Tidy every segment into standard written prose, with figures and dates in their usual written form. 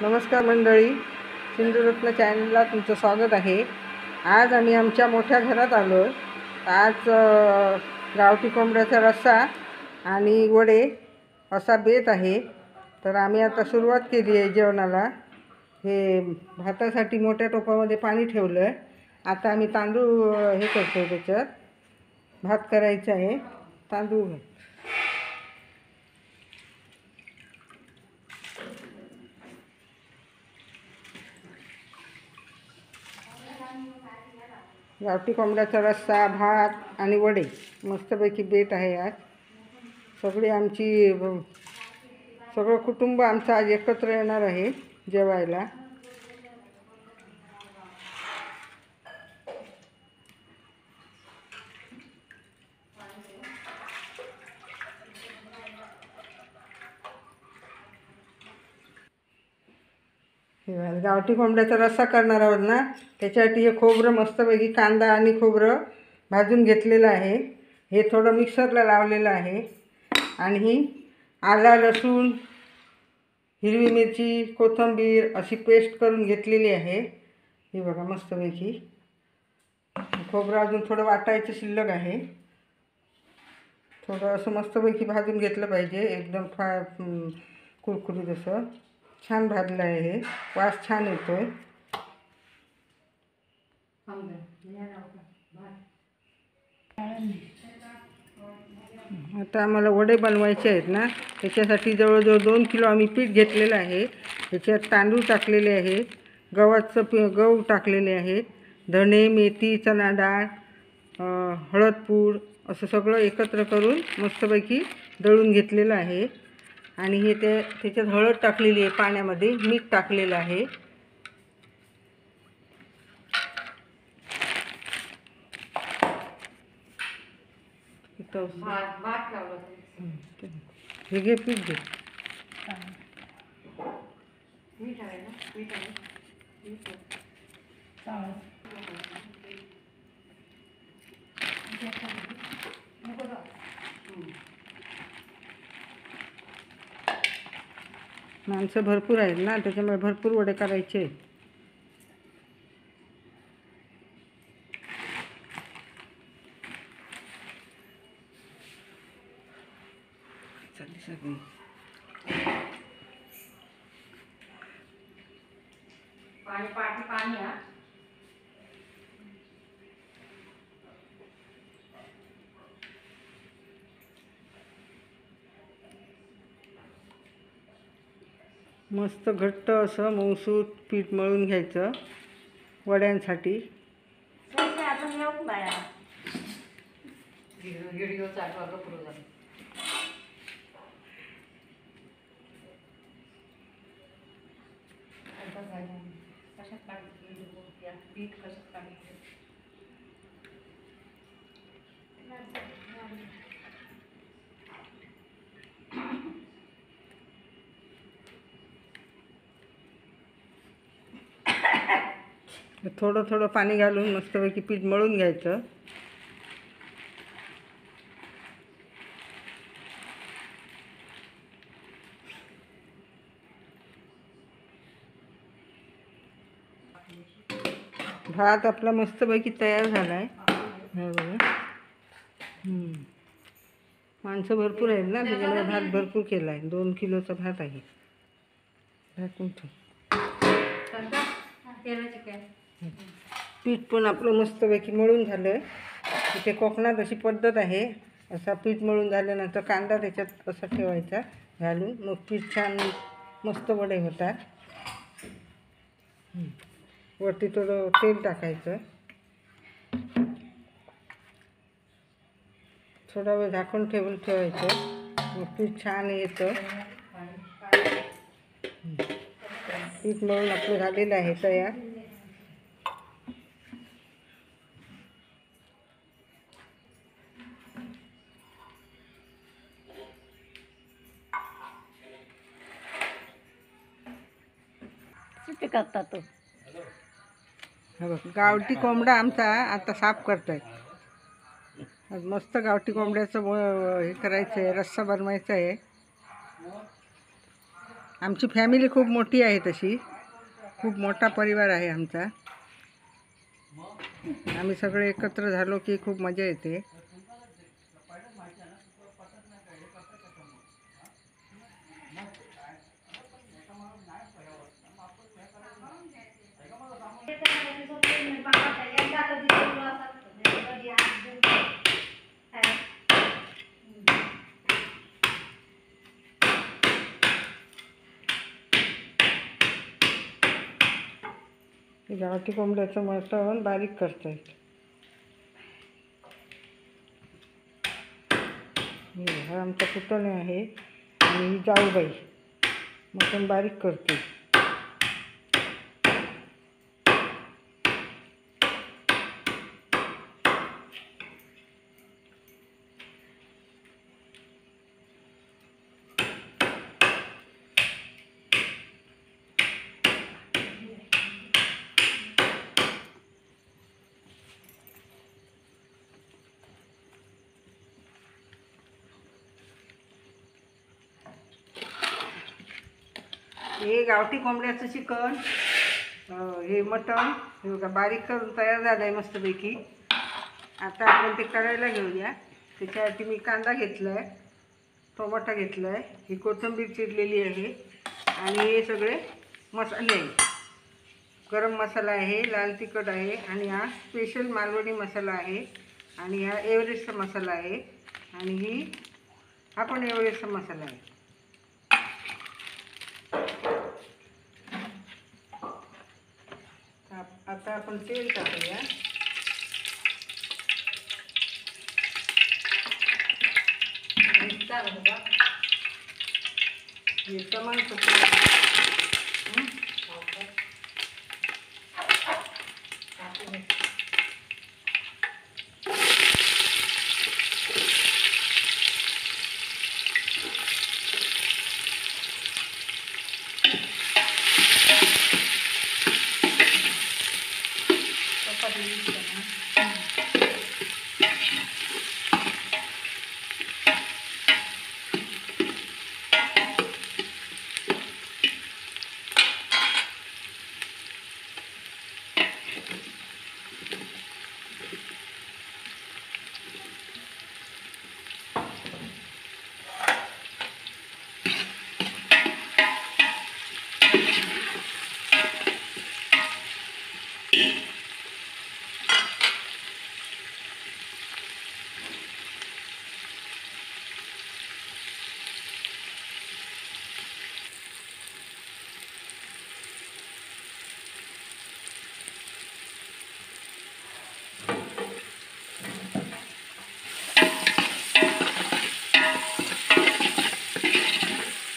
नमस्कार मंडळी, सिंधुरत्न चॅनलला तुमचं स्वागत आहे। आज आम्ही आमच्या मोठ्या घरात आलो। आज गावठी कोंबड्याचा रस्सा आणि वडे असा बेत आहे। तर आम्ही आता सुरुवात केली आहे जेवणाला। हे भातासाठी मोठ्या टोपामध्ये पाणी ठेवलं आहे। आता आम्ही तांदूळ हे करतो, त्याच्यात भात करायचा आहे। तांदूळ गावठी कोंबड्याचा रस्सा, भात आणि वडे मस्तपैकी बेत आहे आज। सगळं कुटुंब आमचं आज एकत्र येणार आहे जेवायला। गावठी कोंबड्याचा रस्सा करणार आहोत ना, त्याच्यासाठी हे खोबरं मस्तपैकी कांदा आणि खोबरं भाजून घेतलेलं आहे। हे थोडं मिक्सरला लावलेलं आहे आणि ही आला, लसूण, हिरवी मिरची, कोथिंबीर अशी पेस्ट करून घेतलेली आहे। हे बघा मस्तपैकी खोबरं अजून थोडं वाटायचं शिल्लक आहे। थोडं असं मस्तपैकी भाजून घेतलं पाहिजे, एकदम कुरकुरीत असं छान भाजलं आहे। हे वास छान येतोय। आता आम्हाला वडे बनवायचे आहेत ना, त्याच्यासाठी जवळजवळ 2 किलो आम्ही पीठ घेतलेलं आहे। त्याच्यात तांदूळ टाकलेले आहे, गहू टाकलेले आहेत, धणे, मेथी, चणा डाळ, हळद पूड असं सगळं एकत्र करून मस्तपैकी दळून घेतलेलं आहे। आणि हे त्याच्यात हळद टाकलेली आहे, पाण्यामध्ये मीठ टाकलेलं आहे। हे घे पीठ घे। माणसं भरपूर आहेत ना, त्याच्यामुळे भरपूर वडे करायचे आहेत। मस्त घट्ट असं मऊसूत पीठ मळून घ्यायचं वड्यांसाठी। थोडं थोडं पाणी घालून मस्तपैकी पीठ मळून घ्यायचं। भात आपला मस्तपैकी तयार झाला आहे। माणसं भरपूर आहेत ना, त्याच्यामुळे भात भरपूर केला आहे। 2 किलोचा भात आहे। पीठ पण आपलं मस्तपैकी मळून झालं आहे। इथे कोकणात अशी पद्धत आहे, असा पीठ मळून झाल्यानंतर कांदा त्याच्यात असा ठेवायचा घालून, मग पीठ छान मस्त वडे होतात। वरती थोडं तेल टाकायचं, थोडा वेळ झाकून ठेवायचं, मग पीठ छान येतं। पीठ मळून आपलं झालेलं आहे तयार। करतात तो गावठी कोंबडा आमचा आता साफ करताय। आज मस्त गावठी कोंबड्याचं हे करायचं आहे, रस्सा बनवायचा आहे। आमची फॅमिली खूप मोठी आहे, तशी खूप मोठा परिवार आहे आमचा. आम्ही सगळे एकत्र झालो की खूप मजा येते. गावठी कोंबड्याचं मटण बारीक करतायत. हा आमचा पुतणे आहे आणि ही जाऊबाई मटण बारीक करते. हे गावठी कोंबड्याचं चिकन, हे मटण हे बघा बारीक करून तयार झालं आहे मस्तपैकी. आता आपण ते करायला घेऊया. त्याच्यासाठी मी कांदा घेतला आहे, टोमॅटो घेतला आहे, ही कोथिंबीर चिरलेली आहे आणि हे सगळे मसाले आहे. गरम मसाला आहे, लाल तिखट आहे आणि हा स्पेशल मालवणी मसाला आहे आणि हा एव्हरेस्टचा मसाला आहे आणि हा पण एव्हरेस्टचा मसाला आहे. आता आपण तेल टाकूया. हे समान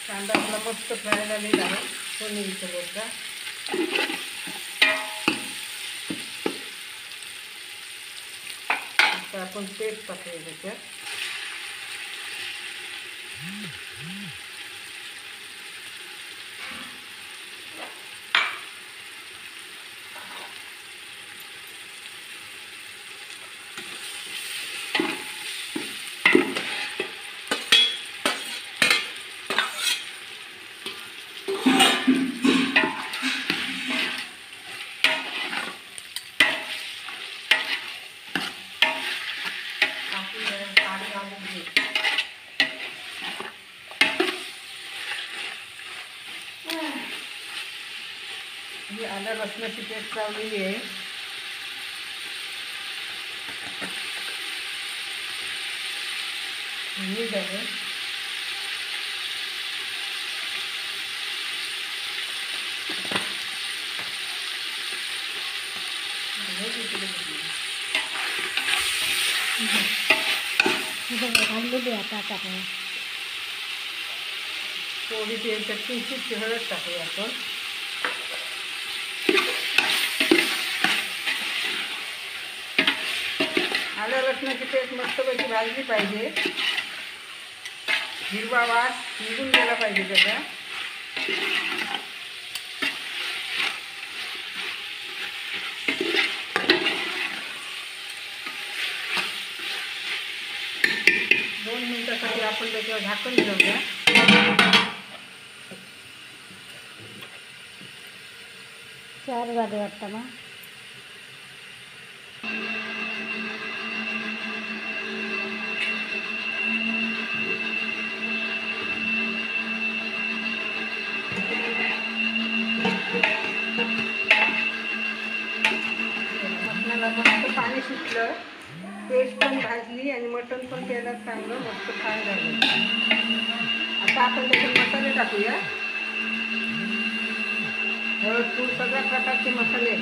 कांदा आपला मस्त फ्राय झालेला आहे. सोनेरीचा बघा. आता आपण पेस्ट टाकूया त्याच्यात. ही आलं लसणाची पेस्ट लावलेली आहे. मीठ आहे. थोडीशी याच्यात किंचितची हळद टाकूया आपण. आलं लसणाची पेस्ट मस्तपैकी भाजली पाहिजे. हिरवा वास निघून गेला पाहिजे त्याचा. 2 मिनिटासाठी आपण त्याच्यावर झाकण ठेवूया. 4 झाले वाटतं मग. मटणाला मस्त पाणी सुटलं, पेस्ट पण भाजली आणि मटण पण तेलात चांगलं मस्त फ्राय झालं. आता आपण त्याच्यात मसाले टाकूया. हळद सगळ्या प्रकारचे मसाले.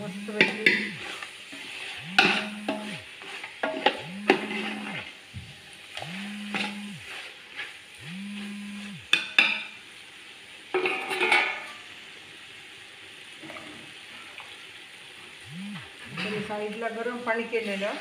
मस्त पैकी साईडला गरम पाणी केलेलं.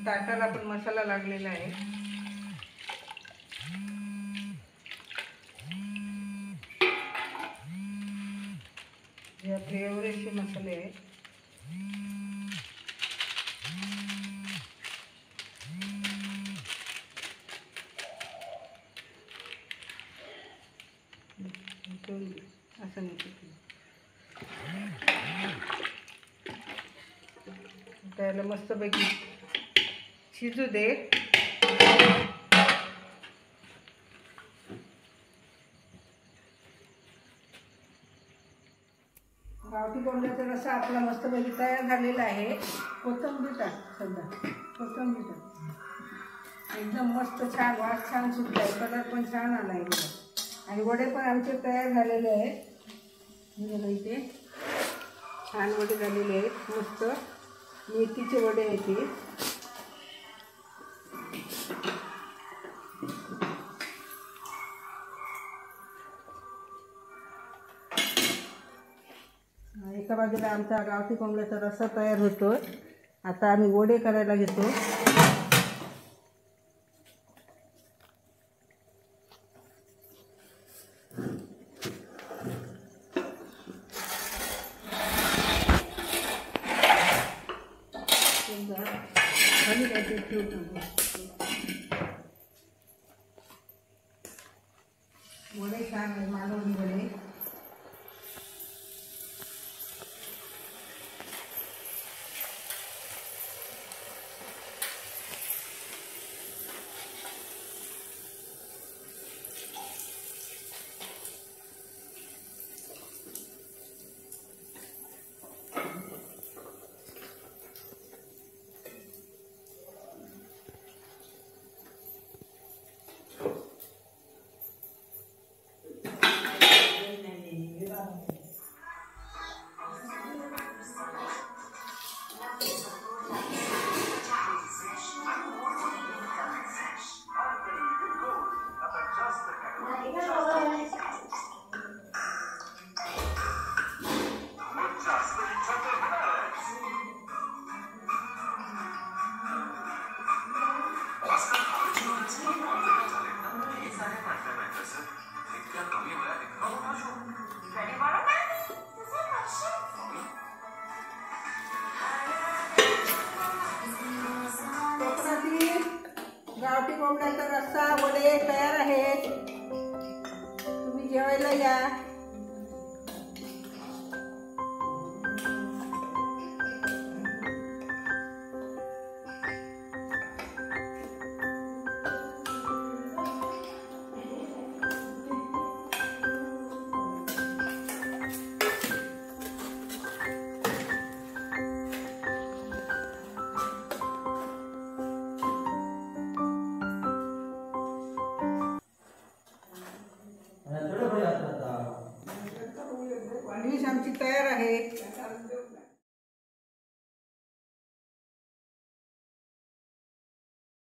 ताटाला पण मसाला लागलेला आहे. यातले एवढेशे मसाले आहेत. असं नाही त्याला मस्तपैकी शिजू दे. गावठी कोंबड्याचा रस्सा आपला मस्तपैकी तयार झालेला आहे. कोथिंबीर टाक, सध्या कोथिंबीर टाक. एकदम मस्त छान वास छान सुटला आहे, कलर पण छान आला आहे बघा. आणि वडे पण आमचे तयार झालेले आहेत. बघा इथे छान वडे झालेले आहेत. मस्त मेथीचे वडे आहेत ते. एका बाजूला आमचा गावठी कोंबड्याचा रस्सा तयार होतो. आता आम्ही वडे करायला घेतो. वडे छान आहे, मालवणी वडे. गावठी कोंबड्याचा रस्सा वडे तयार आहेत. तुम्ही जेवायला या.